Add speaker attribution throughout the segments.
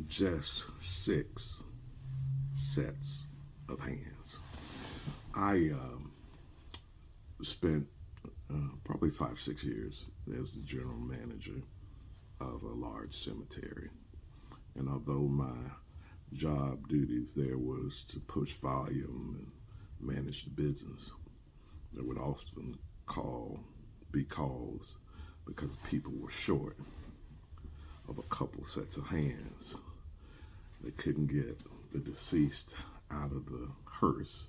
Speaker 1: just 6 sets of hands. I spent probably 5, 6 years as the general manager of a large cemetery. And although my job duties there was to push volume and manage the business, there would often be calls because people were short of a couple sets of hands. They couldn't get the deceased out of the hearse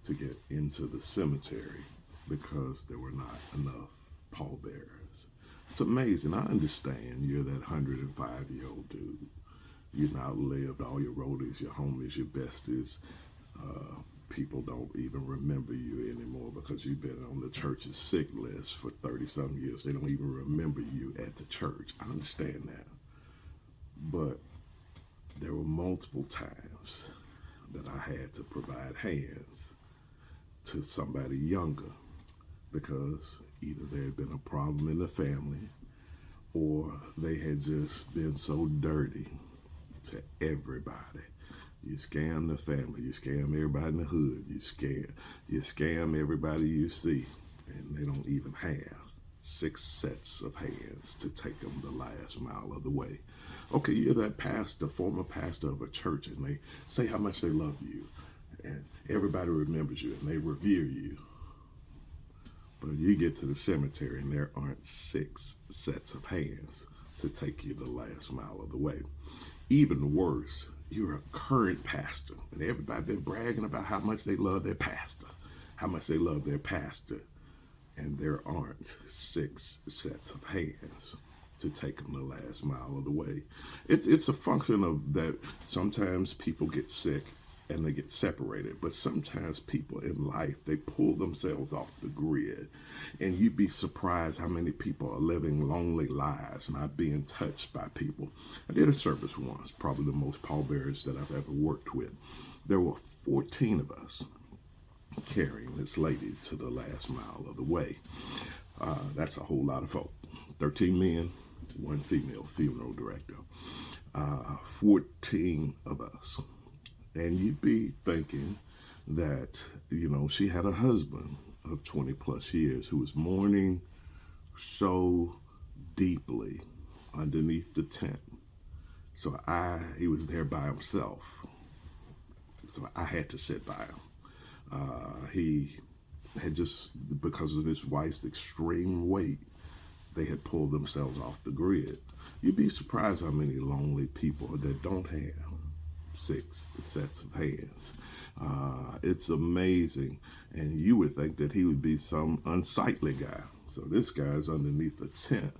Speaker 1: to get into the cemetery because there were not enough pallbearers. It's amazing. I understand you're that 105-year-old dude. You've outlived all your roadies, your homies, your besties. People don't even remember you anymore because you've been on the church's sick list for 30-some years. They don't even remember you at the church. I understand that. But there were multiple times that I had to provide hands to somebody younger because either there had been a problem in the family or they had just been so dirty to everybody. You scam the family, you scam everybody in the hood, you scam everybody you see, and they don't even have 6 sets of hands to take them the last mile of the way. Okay, you're that pastor, former pastor of a church, and they say how much they love you, and everybody remembers you, and they revere you. But you get to the cemetery, and there aren't 6 sets of hands to take you the last mile of the way. Even worse, you're a current pastor, and everybody been bragging about how much they love their pastor, and there aren't 6 sets of hands to take them the last mile of the way. It's a function of that. Sometimes people get sick and they get separated, but sometimes people in life, they pull themselves off the grid, and you'd be surprised how many people are living lonely lives, not being touched by people. I did a service once, probably the most pallbearers that I've ever worked with. There were 14 of us carrying this lady to the last mile of the way. That's a whole lot of folk. 13 men, 1 female funeral director. 14 of us. And you'd be thinking that, she had a husband of 20 plus years who was mourning so deeply underneath the tent. So he was there by himself. So I had to sit by him. He had just, because of his wife's extreme weight, they had pulled themselves off the grid. You'd be surprised how many lonely people that don't have 6 sets of hands. It's amazing. And you would think that he would be some unsightly guy. So this guy's underneath a tent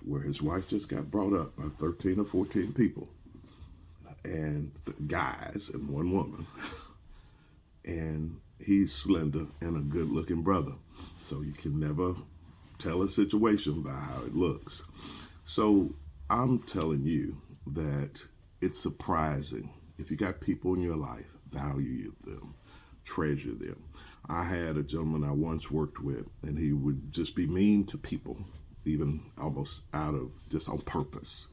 Speaker 1: where his wife just got brought up by 13 or 14 people. And guys and 1 woman. And he's slender and a good-looking brother. So you can never tell a situation by how it looks. So I'm telling you that it's surprising. If you got people in your life, value them, treasure them. I had a gentleman I once worked with, and he would just be mean to people, even almost out of just on purpose.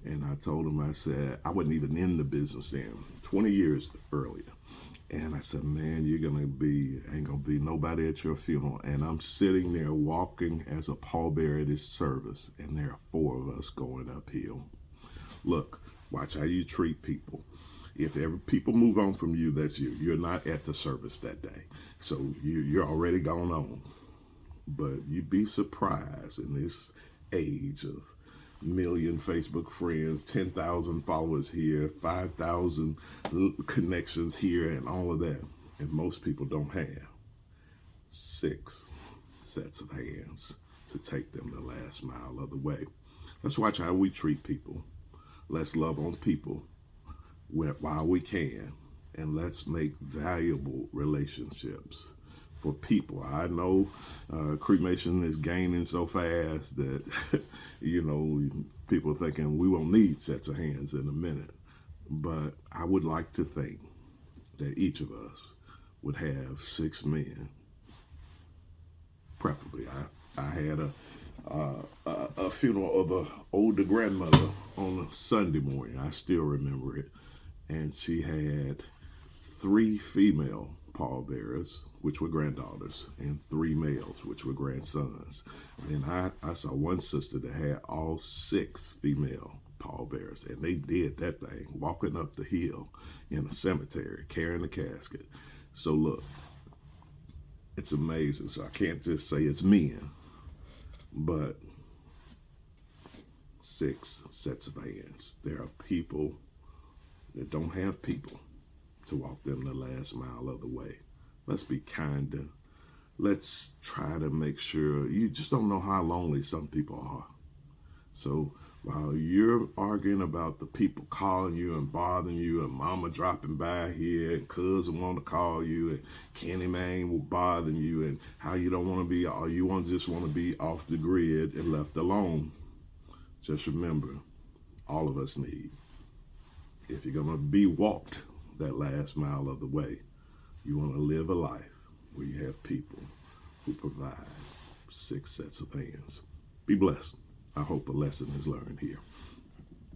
Speaker 1: And I told him, I said, I wasn't even in the business then, 20 years earlier. And I said, man, ain't gonna be nobody at your funeral. And I'm sitting there walking as a pallbearer at his service, and there are 4 of us going uphill. Look, watch how you treat people. If people move on from you, that's you. You're not at the service that day. So you're already gone on. But you'd be surprised in this age of million Facebook friends, 10,000 followers here, 5,000 connections here, and all of that. And most people don't have 6 sets of hands to take them the last mile of the way. Let's watch how we treat people. Let's love on people while we can, and let's make valuable relationships for people. I know cremation is gaining so fast that, people are thinking we won't need sets of hands in a minute. But I would like to think that each of us would have 6 men, preferably. I had a funeral of a older grandmother on a Sunday morning. I still remember it. And she had 3 female pallbearers, which were granddaughters, and 3 males, which were grandsons. And I saw one sister that had all 6 female pallbearers, and they did that thing, walking up the hill in a cemetery, carrying the casket. So look, it's amazing. So I can't just say it's men, but 6 sets of hands. There are people that don't have people to walk them the last mile of the way. Let's be kinder. Let's try to make sure. You just don't know how lonely some people are. So while you're arguing about the people calling you and bothering you, and mama dropping by here, and cousin want to call you, and Kenny Man will bothering you, and how you don't want to be, or you just want to be off the grid and left alone, just remember, all of us need. If you're going to be walked that last mile of the way, you want to live a life where you have people who provide 6 sets of hands. Be blessed. I hope a lesson is learned here.